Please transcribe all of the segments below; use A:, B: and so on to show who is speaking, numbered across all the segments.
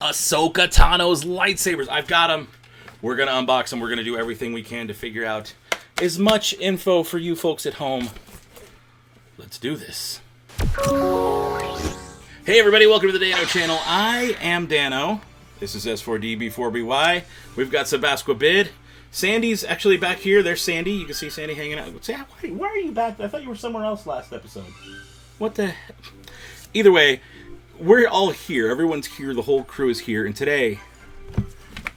A: Ahsoka Tano's lightsabers. I've got them. We're going to unbox them. We're going to do everything we can to figure out as much info for you folks at home. Let's do this. Hey everybody, welcome to the Dano channel. I am Dano. This is S4DB4BY. We've got Sabasqua Bid. Sandy's actually back here. There's Sandy. You can see Sandy hanging out. Why are you back? I thought you were somewhere else last episode. What the... Either way, we're all here. Everyone's here. The whole crew is here. And today,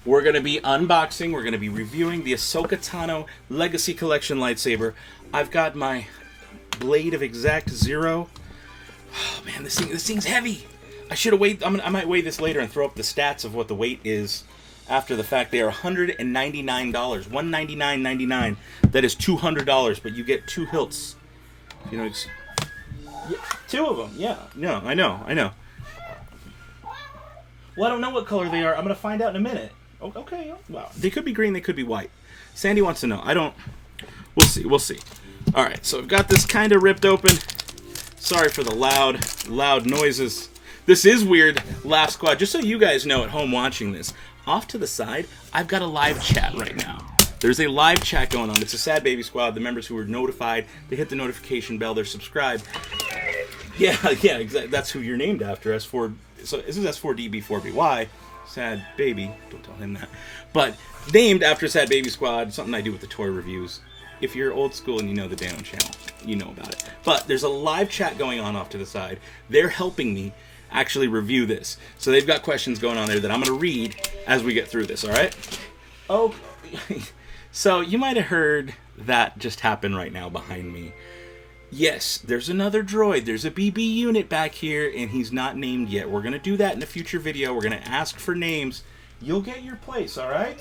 A: we're going to be unboxing. We're going to be reviewing the Ahsoka Tano Legacy Collection lightsaber. I've got my blade of exact zero. Oh man, this thing's heavy. I should have weighed. I might weigh this later and throw up the stats of what the weight is after the fact. They are $199. $199.99. That is $200, but you get two hilts. You know, yeah, two of them. Yeah. No, I know. Well, I don't know what color they are. I'm gonna find out in a minute. Okay. Wow. They could be green. They could be white. Sandy wants to know. I don't. We'll see. All right. So I've got this kind of ripped open. Sorry for the loud noises. This is weird, Laugh Squad. Just so you guys know at home watching this, off to the side, I've got a live chat right now. There's a live chat going on. It's a Sad Baby Squad. The members who are notified, they hit the notification bell. They're subscribed. Yeah, exactly. That's who you're named after. S4. So this is S4DB4BY. Sad Baby. Don't tell him that. But named after Sad Baby Squad. Something I do with the toy reviews. If you're old school and you know the Dano channel, you know about it. But there's a live chat going on off to the side. They're helping me actually review this. So they've got questions going on there that I'm going to read as we get through this, all right? Oh, so you might have heard that just happen right now behind me. Yes, there's another droid. There's a BB unit back here, and he's not named yet. We're going to do that in a future video. We're going to ask for names. You'll get your place, all right?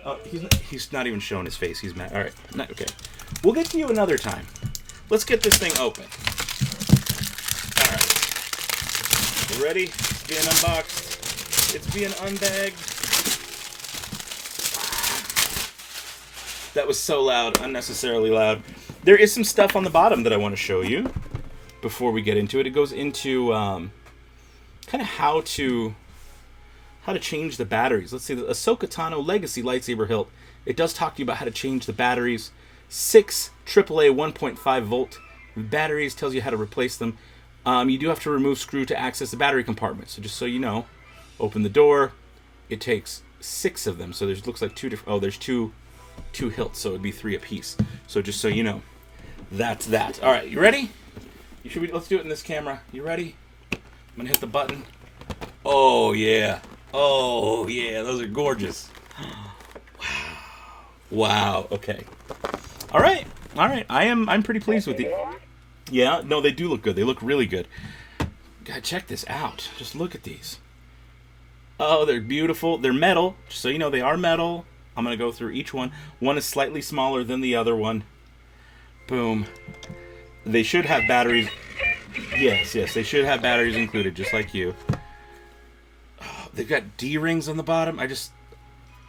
A: Oh, he's not even showing his face. He's mad. All right. Okay. We'll get to you another time. Let's get this thing open. All right. You ready? It's being unboxed. It's being unbagged. That was so loud. Unnecessarily loud. There is some stuff on the bottom that I want to show you before we get into it. It goes into kind of how to change the batteries. Let's see, the Ahsoka Tano Legacy lightsaber hilt. It does talk to you about how to change the batteries. 6 AAA 1.5 volt batteries, tells you how to replace them. You do have to remove screw to access the battery compartment. So just so you know, open the door. It takes 6 of them. So there's looks like 2 different. Oh, there's two hilts, so it'd be 3 apiece. So just so you know, that's that. All right, you ready? Let's do it in this camera. You ready? I'm gonna hit the button. Oh yeah. Oh, yeah, those are gorgeous. Wow, okay. All right. I'm pretty pleased with these. Yeah, no, they do look good. They look really good. God, check this out. Just look at these. Oh, they're beautiful. They're metal. Just so you know, they are metal. I'm going to go through each one. One is slightly smaller than the other one. Boom. They should have batteries. Yes, they should have batteries included, just like you. They've got D-rings on the bottom.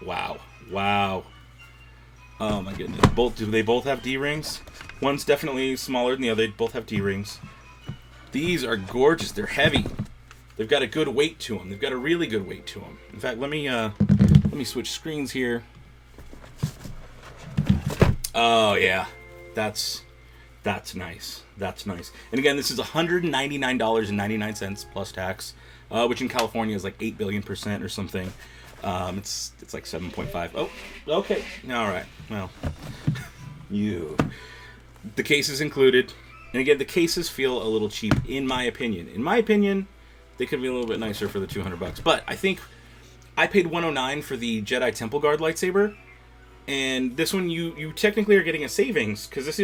A: Wow. Oh my goodness. Do they both have D-rings? One's definitely smaller than the other. They both have D-rings. These are gorgeous. They're heavy. They've got a good weight to them. They've got a really good weight to them. In fact, let me switch screens here. Oh yeah, that's nice. That's nice. And again, this is $199.99 plus tax. Which in California is like 8 billion% or something. It's like 7.5. Oh, okay. All right. Well, the case is included, and again, the cases feel a little cheap in my opinion. In my opinion, they could be a little bit nicer for the $200. But I think I paid $109 for the Jedi Temple Guard lightsaber, and this one you technically are getting a savings because this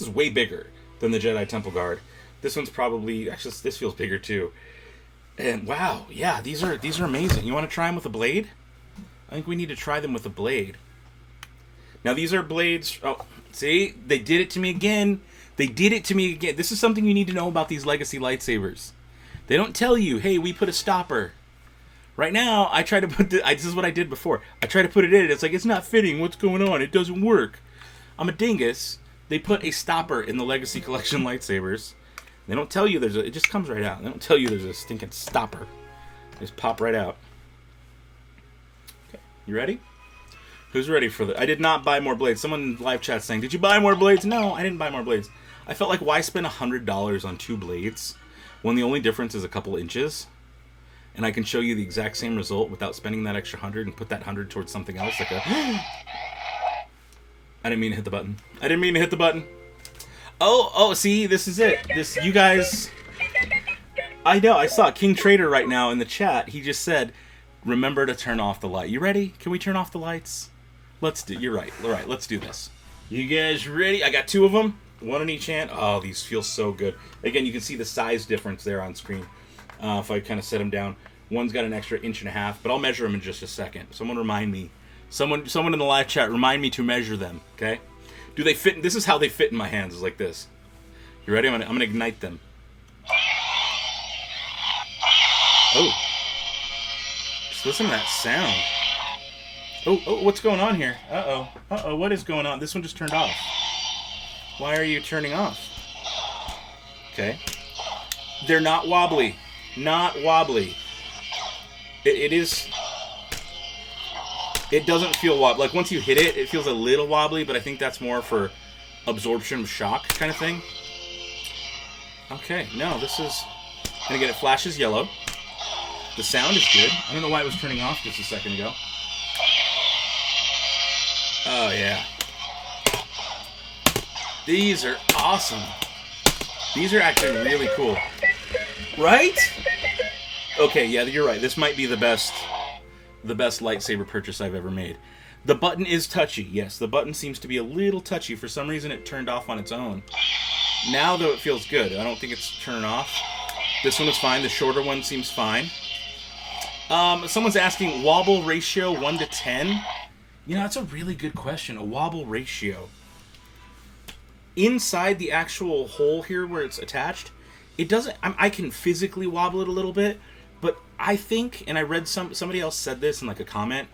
A: is way bigger than the Jedi Temple Guard. This one's probably actually this feels bigger too. And wow, yeah, these are amazing. You want to try them with a blade? I think we need to try them with a blade. Now these are blades. Oh, see, they did it to me again. This is something you need to know about these legacy lightsabers. They don't tell you, hey, we put a stopper. Right now, I try to put this is what I did before. I try to put it in. It's like, it's not fitting. What's going on? It doesn't work. I'm a dingus. They put a stopper in the Legacy Collection lightsabers. They don't tell you it just comes right out. They don't tell you there's a stinking stopper. They just pop right out. You ready? Who's ready for the... I did not buy more blades. Someone in live chat saying, did you buy more blades? No, I didn't buy more blades. I felt like, why spend $100 on 2 blades when the only difference is a couple inches? And I can show you the exact same result without spending that extra 100 and put that 100 towards something else. Like a... I didn't mean to hit the button. I didn't mean to hit the button. Oh, see, this is it. You guys... I know, I saw King Trader right now in the chat. He just said, remember to turn off the light. You ready? Can we turn off the lights? You're right. All right, let's do this. You guys ready? I got 2 of them. 1 in each hand. Oh, these feel so good. Again, you can see the size difference there on screen. If I kind of set them down. One's got an extra 1.5 inches, but I'll measure them in just a second. Someone remind me. Someone in the live chat, remind me to measure them, okay? Do they fit? This is how they fit in my hands, is like this. You ready? I'm gonna ignite them. Oh. Just listen to that sound. Oh, what's going on here? Uh-oh, what is going on? This one just turned off. Why are you turning off? Okay. They're not wobbly. Not wobbly. It is... It doesn't feel wobbly. Like, once you hit it, it feels a little wobbly, but I think that's more for absorption of shock kind of thing. Okay, no, this is... And again, it flashes yellow. The sound is good. I don't know why it was turning off just a second ago. Oh, yeah. These are awesome. These are actually really cool. Right? Okay, yeah, you're right. This might be the best lightsaber purchase I've ever made. The button is touchy. Yes, the button seems to be a little touchy. For some reason, it turned off on its own. Now, though, it feels good. I don't think it's turning off. This one is fine. The shorter one seems fine. Someone's asking, wobble ratio 1 to 10? You know, that's a really good question. A wobble ratio. Inside the actual hole here where it's attached, it doesn't... I can physically wobble it a little bit, but I think, and I read somebody else said this in like a comment.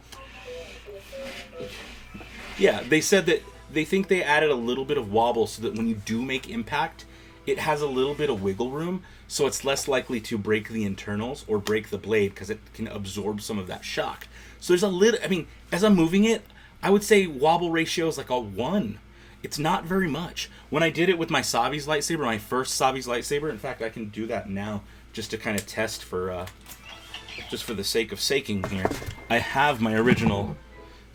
A: Yeah, they said that they think they added a little bit of wobble so that when you do make impact, it has a little bit of wiggle room, so it's less likely to break the internals or break the blade because it can absorb some of that shock. So there's a little... I mean, as I'm moving it, I would say wobble ratio is like a 1. It's not very much. When I did it with my Savi's lightsaber, my first Savi's lightsaber, in fact, I can do that now just to kind of test for, just for the sake of saking here. I have my original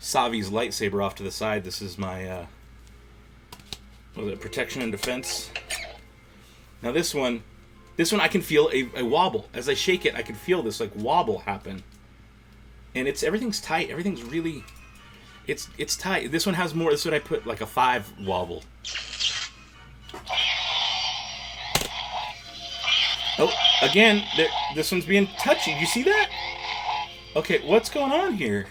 A: Savi's lightsaber off to the side. This is my, what was it, protection and defense. Now this one I can feel a wobble. As I shake it, I can feel this like wobble happen. And everything's tight. Everything's really... It's tight. This one has more. This is what I put like a 5 wobble. Oh, again, this one's being touchy. You see that? Okay, what's going on here?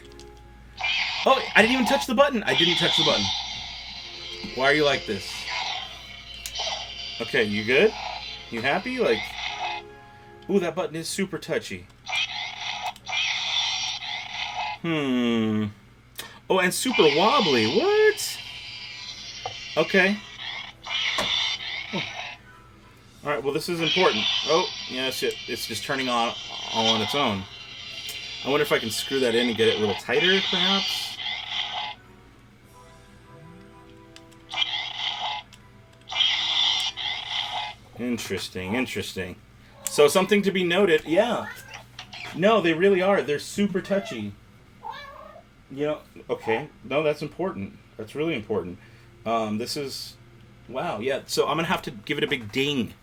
A: Oh, I didn't even touch the button. I didn't touch the button. Why are you like this? Okay, you good? You happy? Like, ooh, that button is super touchy. Oh, and super wobbly. What? Okay. Oh. All right, well, this is important. Oh, yeah, shit. It's just turning on all on its own. I wonder if I can screw that in and get it a little tighter, perhaps? Interesting, interesting. So something to be noted. Yeah. No, they really are. They're super touchy. You know, okay. No, that's important. That's really important. This is... Wow, yeah. So I'm going to have to give it a big ding.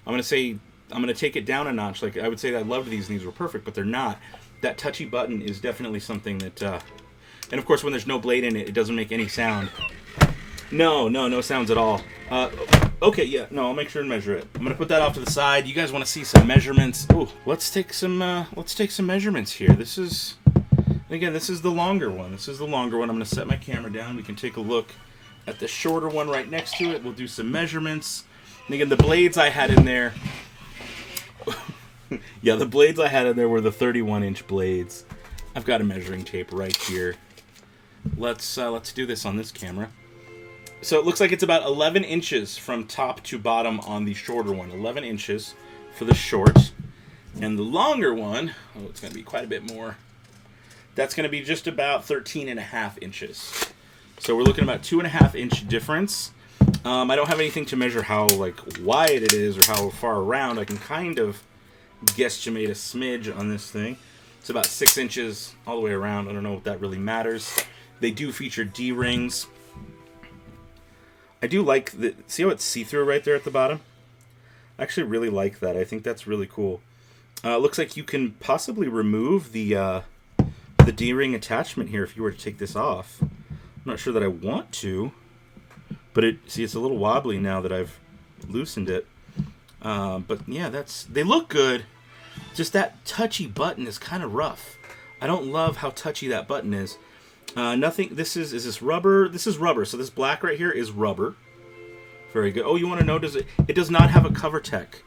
A: I'm going to take it down a notch. Like, I would say that I loved these and these were perfect, but they're not. That touchy button is definitely something that... and, of course, when there's no blade in it, it doesn't make any sound. No sounds at all. Okay, yeah. No, I'll make sure and measure it. I'm going to put that off to the side. You guys want to see some measurements? Ooh, let's take some measurements here. This is... Again, this is the longer one. I'm going to set my camera down. We can take a look at the shorter one right next to it. We'll do some measurements. And again, the blades I had in there... yeah, the blades I had in there were the 31-inch blades. I've got a measuring tape right here. Let's do this on this camera. So it looks like it's about 11 inches from top to bottom on the shorter one. 11 inches for the short. And the longer one... Oh, it's going to be quite a bit more... That's going to be just about 13.5 inches. So we're looking at about 2.5 inch difference. I don't have anything to measure how like wide it is or how far around. I can kind of guesstimate a smidge on this thing. It's about 6 inches all the way around. I don't know if that really matters. They do feature D-rings. I do like the... See how it's see-through right there at the bottom? I actually really like that. I think that's really cool. It looks like you can possibly remove the D-ring attachment here if you were to take this off. I'm not sure that I want to, but it's a little wobbly now that I've loosened it. But yeah, they look good. Just that touchy button is kind of rough. I don't love how touchy that button is. Nothing. Is this rubber? This is rubber. So this black right here is rubber. Very good. Oh, you want to know? It does not have a cover tech.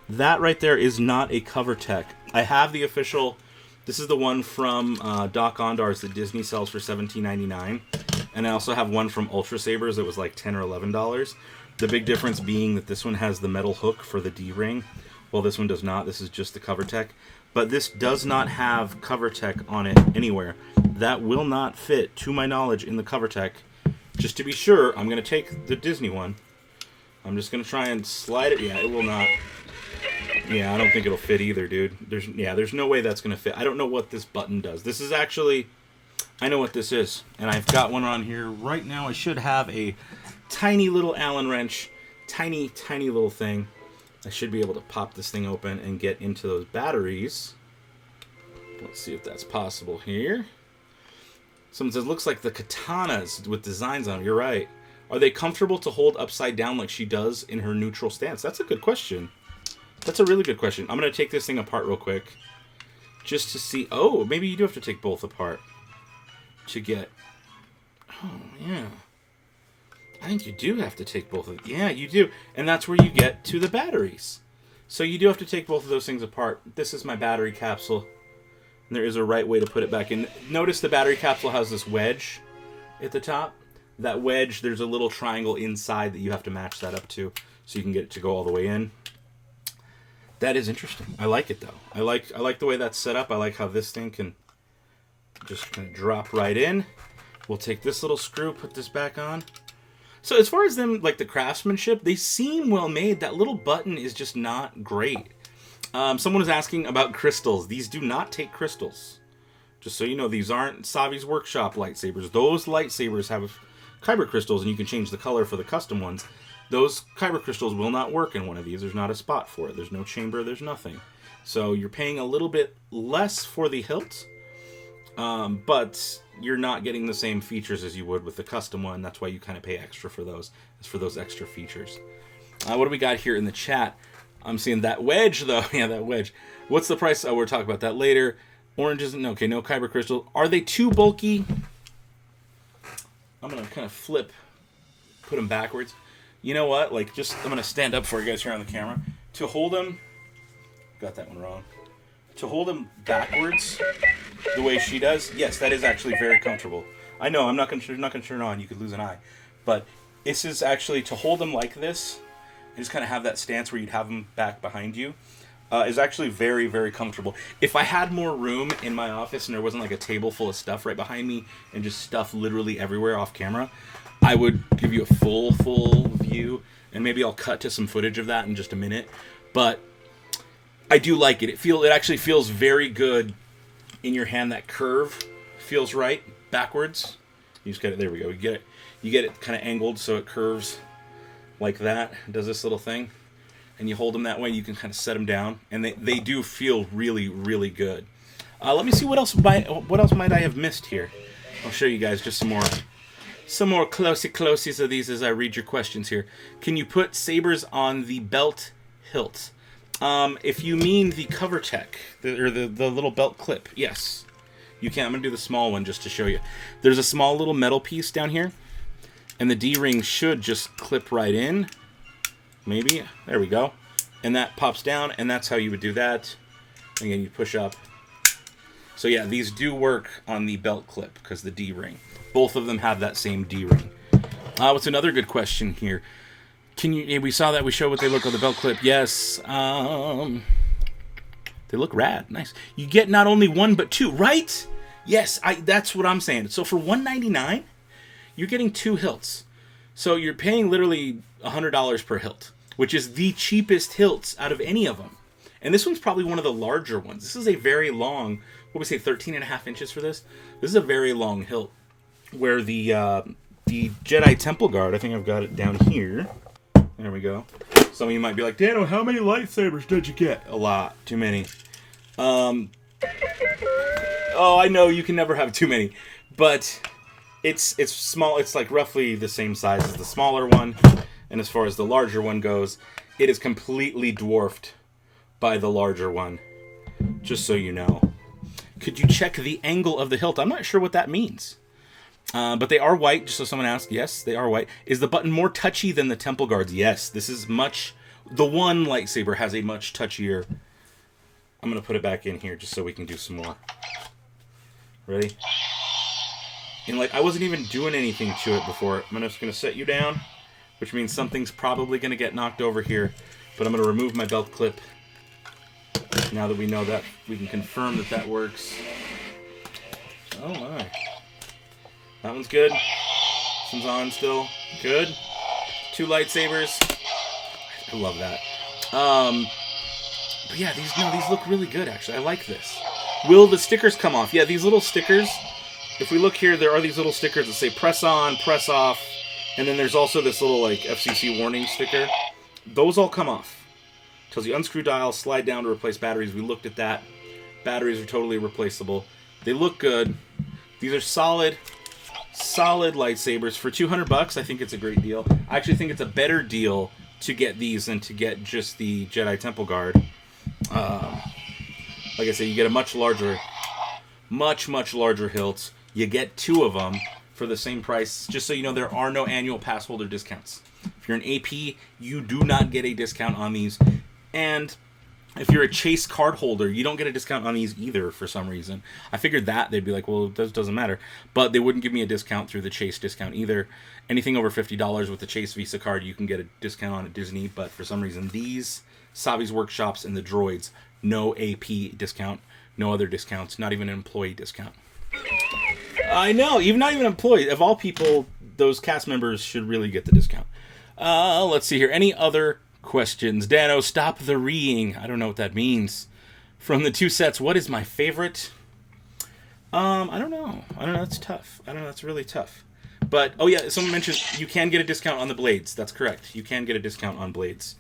A: That right there is not a cover tech. I have the official. This is the one from Doc Ondar's that Disney sells for $17.99, and I also have one from Ultra Sabers that was like $10 or $11. The big difference being that this one has the metal hook for the D-ring, while this one does not. This is just the cover tech. But this does not have cover tech on it anywhere. That will not fit, to my knowledge, in the cover tech. Just to be sure, I'm going to take the Disney one. I'm just going to try and slide it. Yeah, it will not. Yeah, I don't think it'll fit either, dude. There's no way that's going to fit. I don't know what this button does. This is actually... I know what this is. And I've got one on here right now. I should have a tiny little Allen wrench. Tiny, tiny little thing. I should be able to pop this thing open and get into those batteries. Let's see if that's possible here. Someone says, looks like the katanas with designs on them. You're right. Are they comfortable to hold upside down like she does in her neutral stance? That's a good question. That's a really good question. I'm going to take this thing apart real quick. Just to see. Oh, maybe you do have to take both apart. To get... Oh, yeah. I think you do have to take both of them. Yeah, you do. And that's where you get to the batteries. So you do have to take both of those things apart. This is my battery capsule. And there is a right way to put it back in. Notice the battery capsule has this wedge at the top. That wedge, there's a little triangle inside that you have to match that up to so you can get it to go all the way in. That is interesting. I like it, though. I like the way that's set up. I like how this thing can just kind of drop right in. We'll take this little screw, put this back on. So as far as them, like the craftsmanship, they seem well made. That little button is just not great. Someone was asking about crystals. These do not take crystals. Just so you know, these aren't Savi's Workshop lightsabers. Those lightsabers have kyber crystals, and you can change the color for the custom ones. Those kyber crystals will not work in one of these. There's not a spot for it. There's no chamber. There's nothing. So you're paying a little bit less for the hilt, but you're not getting the same features as you would with the custom one. That's why you kind of pay extra for those. It's for those extra features. What do we got here in the chat? I'm seeing that wedge, though. Yeah, that wedge. What's the price? Oh, we'll talk about that later. Orange isn't... Okay, no kyber crystal. Are they too bulky? I'm going to kind of put them backwards. You know what? I'm going to stand up for you guys here on the camera. To hold them... Got that one wrong. To hold them backwards the way she does, yes, that is actually very comfortable. I know, I'm not going to turn on. You could lose an eye. But this is actually... To hold them like this... and just kind of have that stance where you'd have them back behind you, is actually very, very comfortable. If I had more room in my office and there wasn't like a table full of stuff right behind me and just stuff literally everywhere off camera, I would give you a full view, and maybe I'll cut to some footage of that in just a minute. But I do like it. It actually feels very good in your hand. That curve feels right backwards. You just get it. There we go. You get it kind of angled so it curves like that. It does this little thing, and you hold them that way. You can kind of set them down, and they do feel really, really good. Let me see what else might I have missed here. I'll show you guys just some more closey of these as I read your questions here. Can you put sabers on the belt hilt? If you mean the cover tech, the little belt clip, yes, you can. I'm gonna do the small one just to show you. There's a small little metal piece down here. And the D-ring should just clip right in. Maybe. There we go. And that pops down, and that's how you would do that. Again, you push up. So yeah, these do work on the belt clip, because the D-ring. Both of them have that same D-ring. What's another good question here? We saw that, we showed what they look on the belt clip. Yes. They look rad. Nice. You get not only one, but two, right? Yes, that's what I'm saying. So for $199, you're getting 2 hilts. So you're paying literally $100 per hilt, which is the cheapest hilts out of any of them. And this one's probably one of the larger ones. This is a very long, what would we say, 13 and a half inches for this? This is a very long hilt. Where the Jedi Temple Guard, I think I've got it down here. There we go. Some of you might be like, Dano, how many lightsabers did you get? A lot. Too many. Oh, I know you can never have too many. But it's small. It's like roughly the same size as the smaller one. And as far as the larger one goes, it is completely dwarfed by the larger one. Just so you know. Could you check the angle of the hilt? I'm not sure what that means. But they are white, just so someone asked. Yes, they are white. Is the button more touchy than the Temple Guards? Yes, this is much... The one lightsaber has a much touchier... I'm going to put it back in here just so we can do some more. Ready? And like, I wasn't even doing anything to it before. I'm just going to set you down, which means something's probably going to get knocked over here. But I'm going to remove my belt clip. Now that we know that, we can confirm that that works. Oh my. That one's good. This one's on still. Good. 2 lightsabers. I love that. But yeah, these look really good, actually. I like this. Will the stickers come off? Yeah, these little stickers, if we look here, there are these little stickers that say press on, press off, and then there's also this little, like, FCC warning sticker. Those all come off. Tells you unscrew dial, slide down to replace batteries. We looked at that. Batteries are totally replaceable. They look good. These are solid lightsabers. For $200, I think it's a great deal. I actually think it's a better deal to get these than to get just the Jedi Temple Guard. Like I said, you get a much larger hilt. You get 2 of them for the same price. Just so you know, there are no annual pass holder discounts. If you're an AP, you do not get a discount on these. And if you're a Chase card holder, you don't get a discount on these either for some reason. I figured that they'd be like, well, this doesn't matter. But they wouldn't give me a discount through the Chase discount either. Anything over $50 with the Chase Visa card, you can get a discount on at Disney. But for some reason, these, Savi's Workshops, and the droids, no AP discount, no other discounts, not even an employee discount. I know, not even employee. Of all people, those cast members should really get the discount. Let's see here. Any other questions? Dano, stop the reeing. I don't know what that means. From the 2 sets, what is my favorite? I don't know. That's tough. That's really tough. But, oh yeah, someone mentioned you can get a discount on the blades. That's correct. You can get a discount on blades.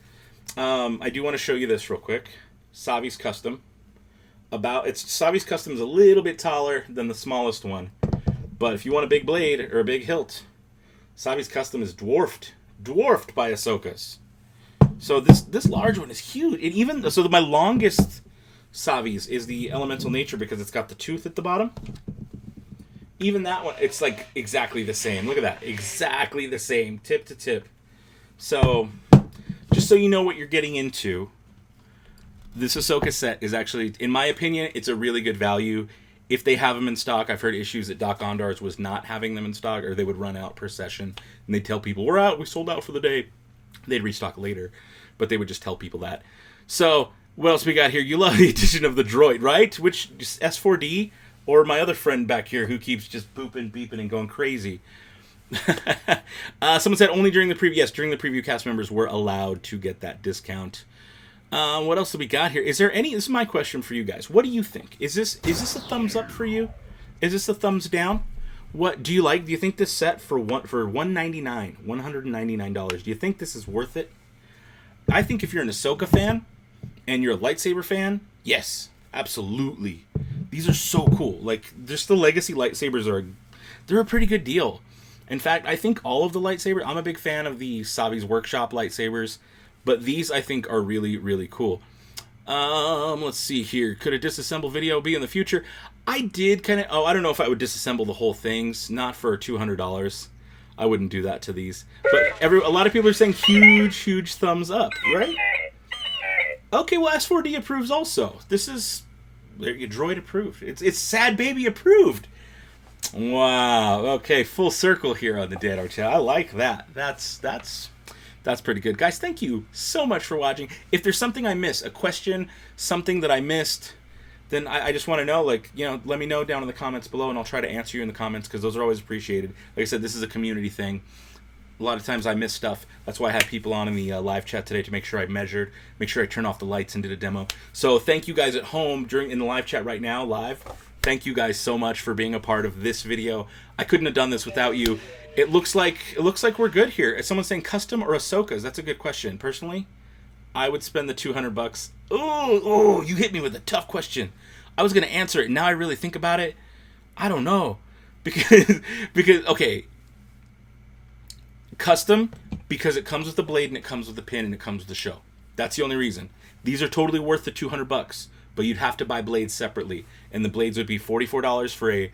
A: I do want to show you this real quick. Savi's Custom. Savi's Custom is a little bit taller than the smallest one. But if you want a big blade or a big hilt, Savi's Custom is dwarfed by Ahsoka's. So this large one is huge. So my longest Savi's is the Elemental Nature because it's got the tooth at the bottom. Even that one, it's like exactly the same. Look at that. Exactly the same. Tip to tip. So, just so you know what you're getting into, this Ahsoka set is actually, in my opinion, it's a really good value. If they have them in stock, I've heard issues that Doc Ondar's was not having them in stock, or they would run out per session, and they'd tell people, we're out, we sold out for the day. They'd restock later, but they would just tell people that. So, what else we got here? You love the addition of the droid, right? Which, S4D, or my other friend back here who keeps just booping, beeping, and going crazy. Someone said only during the preview. Yes, during the preview, cast members were allowed to get that discount. What else do we got here? Is there any... This is my question for you guys. What do you think? Is this a thumbs up for you? Is this a thumbs down? What do you like? Do you think this set for $199, do you think this is worth it? I think if you're an Ahsoka fan and you're a lightsaber fan, yes, absolutely. These are so cool. Like, just the Legacy lightsabers they're a pretty good deal. In fact, I think all of the lightsabers, I'm a big fan of the Savi's Workshop lightsabers, but these I think are really, really cool. Let's see here. Could a disassemble video be in the future? I did kind of... Oh, I don't know if I would disassemble the whole things. Not for $200. I wouldn't do that to these. But a lot of people are saying huge, huge thumbs up, right? Okay, well, S4D approves also. This is... There you droid approved. It's Sad Baby approved. Wow. Okay, full circle here on the Dano channel. I like that. That's pretty good. Guys, thank you so much for watching. If there's something I missed, a question, something that I missed, then I just want to know, like, you know, let me know down in the comments below, and I'll try to answer you in the comments, because those are always appreciated. Like I said, this is a community thing. A lot of times I miss stuff. That's why I had people on in the live chat today to make sure I measured, make sure I turned off the lights and did a demo. So thank you guys at home in the live chat right now, live. Thank you guys so much for being a part of this video. I couldn't have done this without you. It looks like we're good here. Is someone saying custom or Ahsoka's? That's a good question. Personally, I would spend the $200. Oh, you hit me with a tough question. I was gonna answer it. Now I really think about it. I don't know, because okay. Custom, because it comes with the blade and it comes with the pin and it comes with the show. That's the only reason. These are totally worth the $200, but you'd have to buy blades separately, and the blades would be $44 for a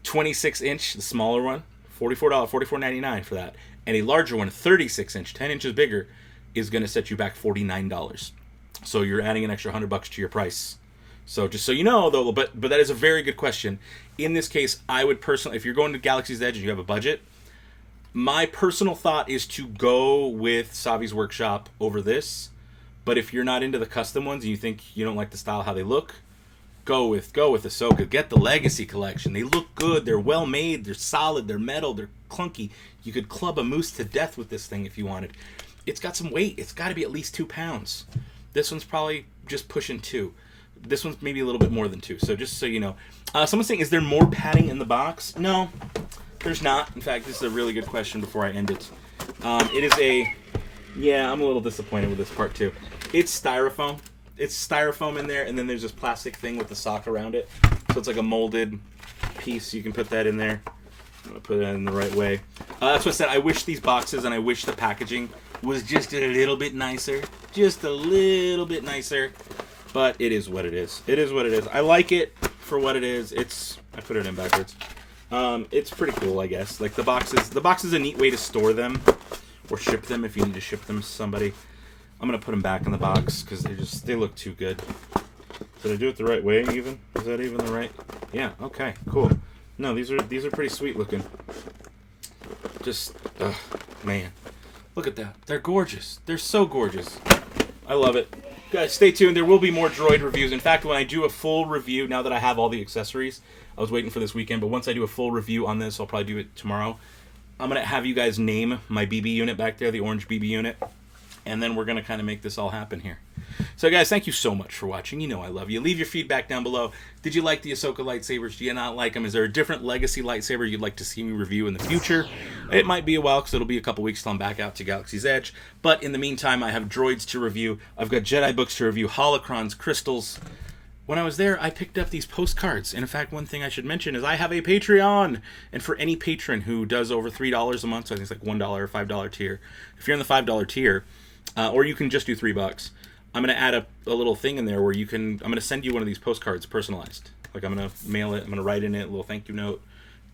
A: 26-inch, the smaller one, $44.99 for that, and a larger one, 36-inch, 10 inches bigger, is going to set you back $49. So you're adding an extra $100 to your price. So just so you know, though, but that is a very good question. In this case, I would personally, if you're going to Galaxy's Edge and you have a budget, my personal thought is to go with Savi's Workshop over this. But if you're not into the custom ones and you think you don't like the style, how they look, go with Ahsoka. Get the Legacy collection. They look good. They're well made. They're solid. They're metal. They're clunky. You could club a moose to death with this thing if you wanted. It's got some weight. It's got to be at least 2 pounds. This one's probably just pushing 2. This one's maybe a little bit more than 2. So just so you know. Someone's saying, is there more padding in the box? No. There's not. In fact, this is a really good question before I end it. It is a... Yeah, I'm a little disappointed with this part, too. It's styrofoam. It's styrofoam in there, and then there's this plastic thing with the sock around it. So it's like a molded piece. You can put that in there. I'm going to put it in the right way. That's what I said. I wish these boxes and I wish the packaging was just a little bit nicer. Just a little bit nicer. But it is what it is. It is what it is. I like it for what it is. I put it in backwards. It's pretty cool, I guess. Like the box is a neat way to store them or ship them if you need to ship them to somebody. I'm gonna put them back in the box because they look too good. Did I do it the right way? Even is that even the right? Yeah. Okay. Cool. No, these are pretty sweet looking. Just man, look at that. They're gorgeous. They're so gorgeous. I love it. Guys, stay tuned. There will be more droid reviews. In fact, when I do a full review, now that I have all the accessories, I was waiting for this weekend, but once I do a full review on this, I'll probably do it tomorrow. I'm going to have you guys name my BB unit back there, the orange BB unit, and then we're going to kind of make this all happen here. So, guys, thank you so much for watching. You know I love you. Leave your feedback down below. Did you like the Ahsoka lightsabers? Do you not like them? Is there a different Legacy lightsaber you'd like to see me review in the future? It might be a while because it'll be a couple weeks till I'm back out to Galaxy's Edge. But in the meantime, I have droids to review. I've got Jedi books to review, holocrons, crystals. When I was there, I picked up these postcards. And in fact, one thing I should mention is I have a Patreon. And for any patron who does over $3 a month, so I think it's like $1 or $5 tier. If you're in the $5 tier, or you can just do $3, I'm going to add a little thing in there where you can, I'm going to send you one of these postcards personalized. Like I'm going to mail it, I'm going to write in it a little thank you note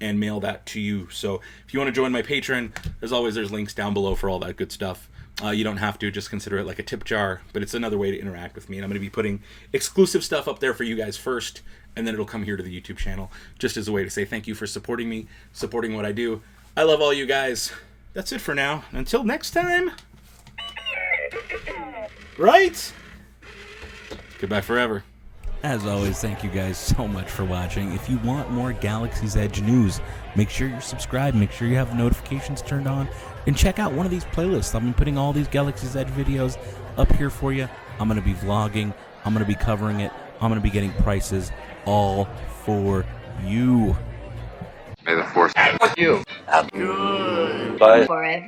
A: and mail that to you. So if you want to join my Patreon, as always, there's links down below for all that good stuff. You don't have to, just consider it like a tip jar, but it's another way to interact with me. And I'm going to be putting exclusive stuff up there for you guys first, and then it'll come here to the YouTube channel, just as a way to say thank you for supporting me, supporting what I do. I love all you guys. That's it for now. Until next time. Right? Goodbye forever.
B: As always, thank you guys so much for watching. If you want more Galaxy's Edge news, make sure you're subscribed, make sure you have notifications turned on, and check out one of these playlists. I've been putting all these Galaxy's Edge videos up here for you. I'm going to be vlogging, I'm going to be covering it, I'm going to be getting prices all for you.
C: May the Force be with you. Good. Bye. Forever.